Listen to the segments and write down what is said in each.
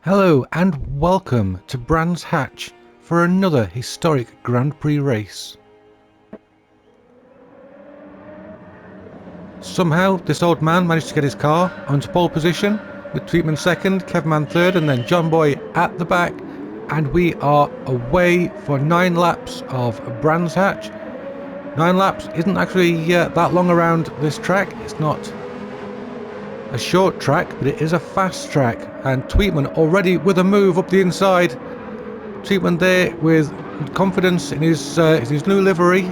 Hello and welcome to Brands Hatch for another historic Grand Prix race. Somehow this old man managed to get his car onto pole position with Tweetman second, Kevman third and then John Boy at the back, and we are away for 9 laps of Brands Hatch. 9 laps isn't actually that long around this track. It's not a short track, but it is a fast track, and Tweetman already with a move up the inside. Tweetman there with confidence in his new livery.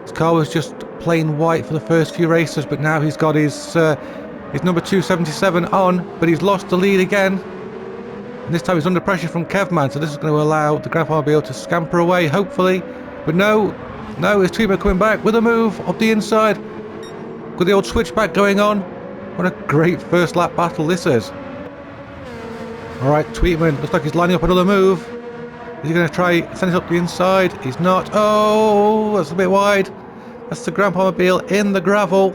His car was just plain white for the first few races, but now he's got his number 277 on, but he's lost the lead again. And this time he's under pressure from Kevman, so this is going to allow the Gran Turismo to scamper away, hopefully. But no, it's Tweetman coming back with a move up the inside. Got the old switchback going on. What a great first lap battle this is. Alright, Tweetman looks like he's lining up another move. Is he going to try send it up the inside? He's not. Oh, that's a bit wide. That's the Gran Turismo in the gravel.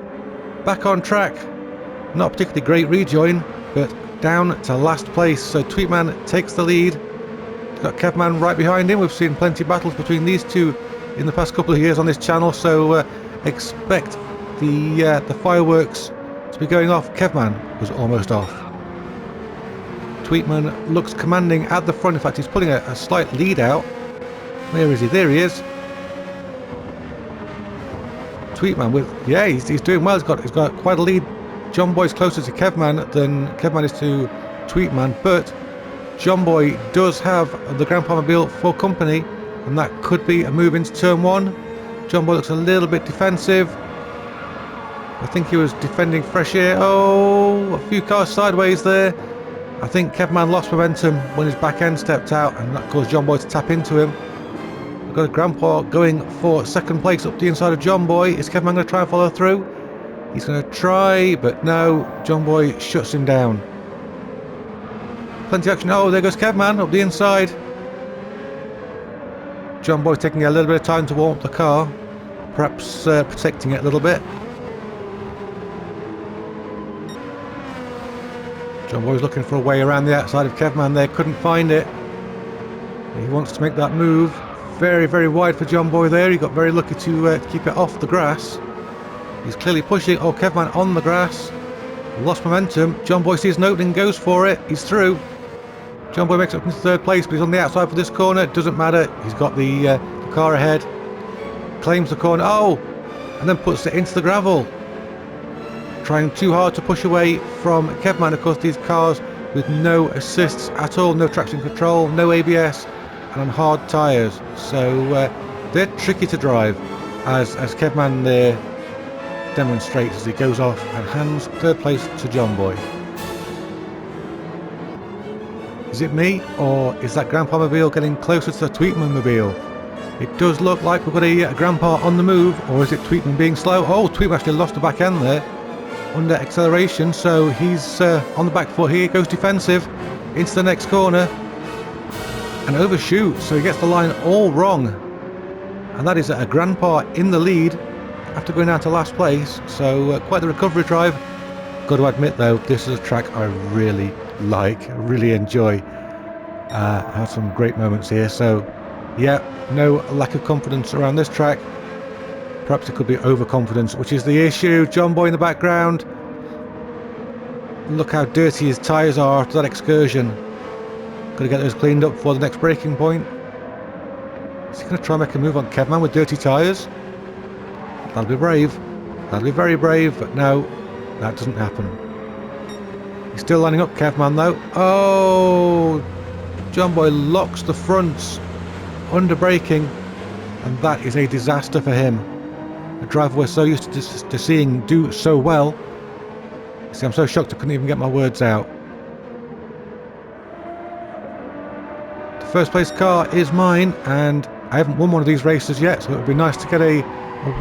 Back on track. Not particularly great rejoin, but down to last place. So Tweetman takes the lead. He's got Kevman right behind him. We've seen plenty of battles between these two in the past couple of years on this channel, so expect the fireworks to be going off. Kevman was almost off. Tweetman looks commanding at the front. In fact, he's pulling a slight lead out. Where is he? There he is. Tweetman with, yeah, he's doing well. He's got quite a lead. John Boy's closer to Kevman than Kevman is to Tweetman, but John Boy does have the Gran Turismo for company, and that could be a move into turn 1. John Boy looks a little bit defensive. I think he was defending fresh air. Oh, a few cars sideways there. I think Kevman lost momentum when his back end stepped out, and that caused John Boy to tap into him. We've got a Grandpa going for second place up the inside of John Boy. Is Kevman going to try and follow through? He's going to try, but no. John Boy shuts him down. Plenty of action. Oh, there goes Kevman up the inside. John Boy taking a little bit of time to warm up the car, perhaps protecting it a little bit. John Boy's looking for a way around the outside of Kevman there, couldn't find it. He wants to make that move. Very, very wide for John Boy there. He got very lucky to keep it off the grass. He's clearly pushing. Oh, Kevman on the grass. Lost momentum. John Boy sees an opening, goes for it. He's through. John Boy makes it up into third place, but he's on the outside for this corner. Doesn't matter. He's got the car ahead. Claims the corner. Oh! And then puts it into the gravel. Trying too hard to push away from Kevman. Of course, these cars with no assists at all, no traction control, no ABS, and on hard tyres. So they're tricky to drive, as Kevman there demonstrates as he goes off and hands third place to John Boy. Is it me, or is that Grandpa Mobile getting closer to the Tweetman Mobile? It does look like we've got a Grandpa on the move, or is it Tweetman being slow? Oh, Tweetman actually lost the back end there under acceleration, so he's on the back foot here, goes defensive into the next corner and overshoots, so he gets the line all wrong, and that is a Grandpa in the lead after going down to last place. So quite the recovery drive. Got to admit though, this is a track I really like, really enjoy. Had some great moments here, so yeah, no lack of confidence around this track. Perhaps it could be overconfidence, which is the issue. John Boy in the background. Look how dirty his tyres are after that excursion. Got to get those cleaned up for the next braking point. Is he going to try and make a move on Kevman with dirty tyres? That'll be brave. That'll be very brave, but no, that doesn't happen. He's still lining up Kevman though. Oh! John Boy locks the fronts under braking, and that is a disaster for him. A driver we're so used to seeing do so well. See, I'm so shocked I couldn't even get my words out. The first place car is mine, and I haven't won one of these races yet, so it would be nice to get a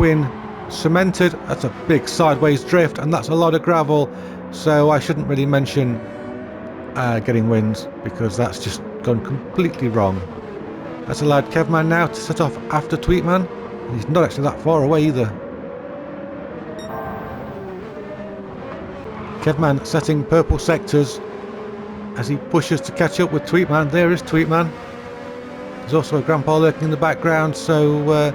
win cemented. That's a big sideways drift, and that's a lot of gravel, so I shouldn't really mention getting wins, because that's just gone completely wrong. That's allowed Kevman now to set off after Tweetman. He's not actually that far away either. Kevman setting purple sectors as he pushes to catch up with Tweetman. There is Tweetman. There's also a grandpa lurking in the background, so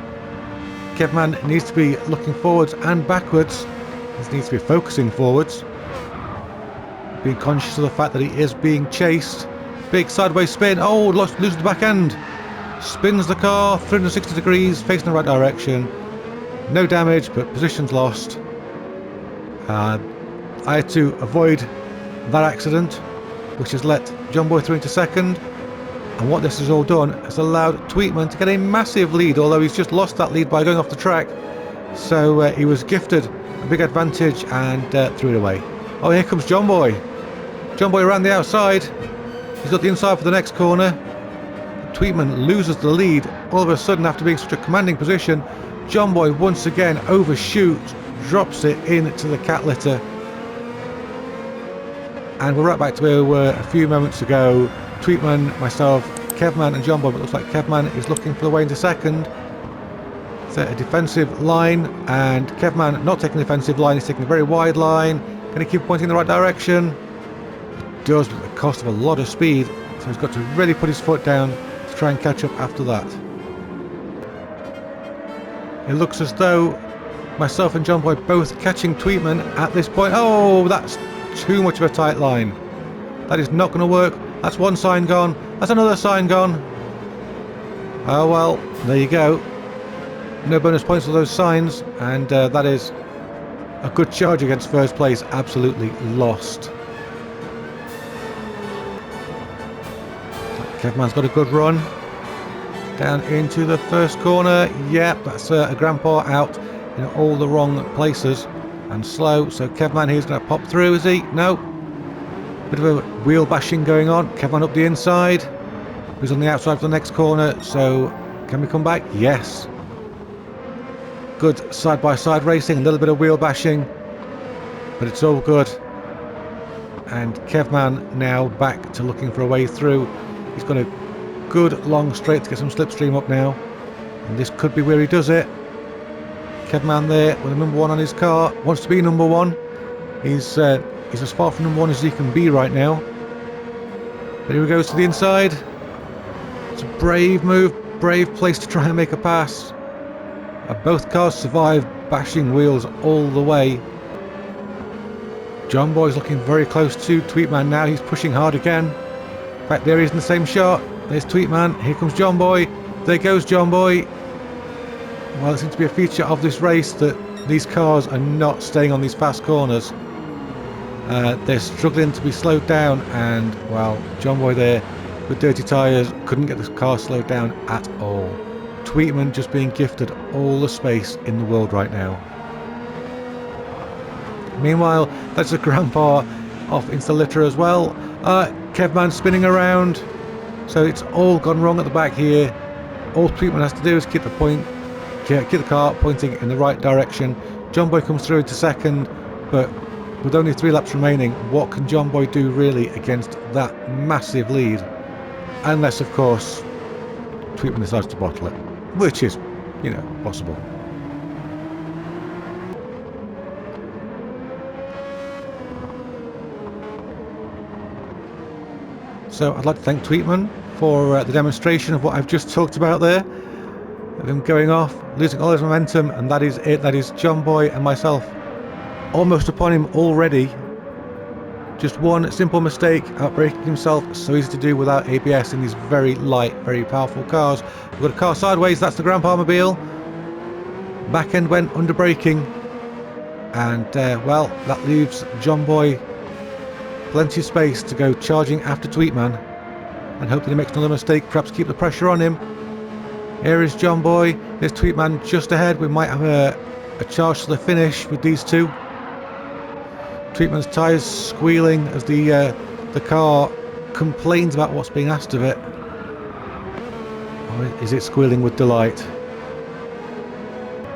Kevman needs to be looking forwards and backwards. He needs to be focusing forwards, being conscious of the fact that he is being chased. Big sideways spin. Oh, loses the back end. Spins the car 360 degrees, facing the right direction. No damage, but position's lost. I had to avoid that accident, which has let John Boy through into second. And what this has all done has allowed Tweetman to get a massive lead, although he's just lost that lead by going off the track. So he was gifted a big advantage and threw it away. Oh, here comes John Boy. John Boy around the outside. He's got the inside for the next corner. Tweetman loses the lead all of a sudden after being such a commanding position. John Boy once again overshoots, drops it into the cat litter. And we're right back to where we were a few moments ago. Tweetman, myself, Kevman and John Boy, but it looks like Kevman is looking for the way into second. It's a defensive line, and Kevman not taking the defensive line, he's taking a very wide line. Can he keep pointing in the right direction? It does, but at the cost of a lot of speed, so he's got to really put his foot down to try and catch up after that. It looks as though myself and John Boy both catching Tweetman at this point. Oh, that's too much of a tight line. That is not going to work. That's one sign gone. That's another sign gone. Oh well, there you go. No bonus points for those signs, and that is a good charge against first place. Absolutely lost. Kevman's got a good run. Down into the first corner. Yep, that's a grandpa out in all the wrong places and slow. So Kevman here's going to pop through, is he? No. Bit of a wheel bashing going on. Kevman up the inside. Who's on the outside for the next corner? So can we come back? Yes. Good side-by-side racing. A little bit of wheel bashing, but it's all good. And Kevman now back to looking for a way through. He's got a good long straight to get some slipstream up now, and this could be where he does it. Kevman there with a number one on his car, wants to be number one. He's as far from number one as he can be right now. But here he goes to the inside. It's a brave move, brave place to try and make a pass. Both cars survive bashing wheels all the way. John Boy's looking very close to Tweetman now. He's pushing hard again. In fact, there he is in the same shot. There's Tweetman. Here comes John Boy. There goes John Boy. Well, it seems to be a feature of this race that these cars are not staying on these fast corners. They're struggling to be slowed down, and well, John Boy there with dirty tyres couldn't get the car slowed down at all. Tweetman just being gifted all the space in the world right now. Meanwhile, that's a grandpa off into the litter as well. Kevman spinning around, so it's all gone wrong at the back here. All Tweetman has to do is keep the car pointing in the right direction. John Boy comes through into second, but with only 3 laps remaining, what can John Boy do really against that massive lead? Unless, of course, Tweetman decides to bottle it, which is, possible. So I'd like to thank Tweetman for the demonstration of what I've just talked about there. Of him going off, losing all his momentum, and that is it. That is John Boy and myself almost upon him already. Just one simple mistake, outbraking himself. So easy to do without ABS in these very light, very powerful cars. We've got a car sideways, that's the Grandpa Mobile. Back end went under braking, and well, that leaves John Boy plenty of space to go charging after Tweetman, and hopefully he makes another mistake, perhaps keep the pressure on him. Here is John Boy, there's Tweetman just ahead. We might have a charge to the finish with these two. Tweetman's tyres squealing as the car complains about what's being asked of it. Or is it squealing with delight?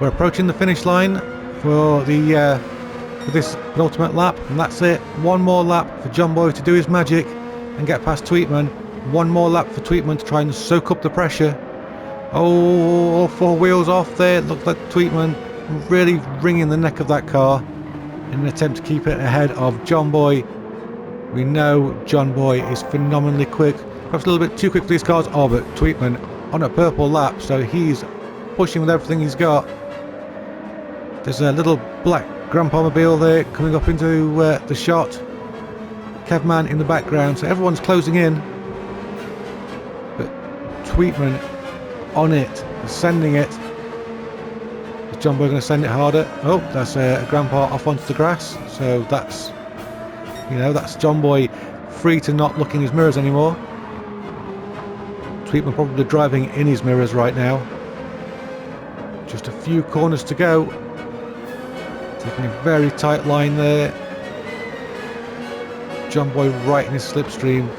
We're approaching the finish line for this penultimate lap, and that's it. One more lap for John Boy to do his magic and get past Tweetman. One more lap for Tweetman to try and soak up the pressure. Oh, all 4 wheels off there. It looks like Tweetman really wringing the neck of that car in an attempt to keep it ahead of John Boy. We know John Boy is phenomenally quick. Perhaps a little bit too quick for these cars. Oh, but Tweetman on a purple lap, so he's pushing with everything he's got. There's a little black Grandpa Mobile there coming up into the shot. Kevman in the background, so everyone's closing in. But Tweetman on it, sending it. Is John Boy going to send it harder? Oh, that's Grandpa off onto the grass. So that's, you know, that's John Boy free to not look in his mirrors anymore. Tweetman probably driving in his mirrors right now. Just a few corners to go. Taking a very tight line there. John Boy right in his slipstream.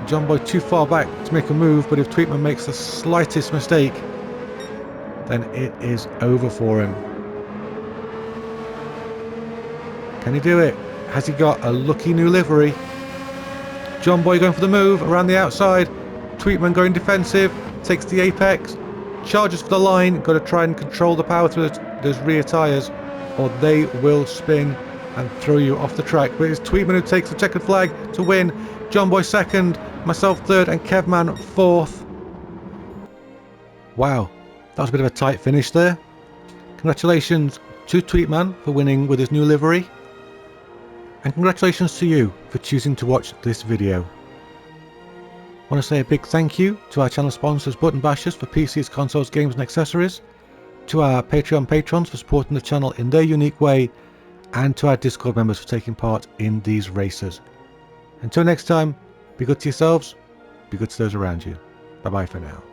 John Boy too far back to make a move, but if Tweetman makes the slightest mistake, then it is over for him. Can he do it? Has he got a lucky new livery? John Boy going for the move around the outside. Tweetman going defensive, takes the apex, charges for the line. Got to try and control the power through those rear tyres, or they will spin and throw you off the track. But it's Tweetman who takes the checkered flag to win. John Boy second, myself third, and Kevman fourth. Wow, that was a bit of a tight finish there. Congratulations to Tweetman for winning with his new livery. And congratulations to you for choosing to watch this video. I want to say a big thank you to our channel sponsors Button Bashers for PCs, consoles, games and accessories, to our Patreon patrons for supporting the channel in their unique way, and to our Discord members for taking part in these races. Until next time, be good to yourselves, be good to those around you. Bye bye for now.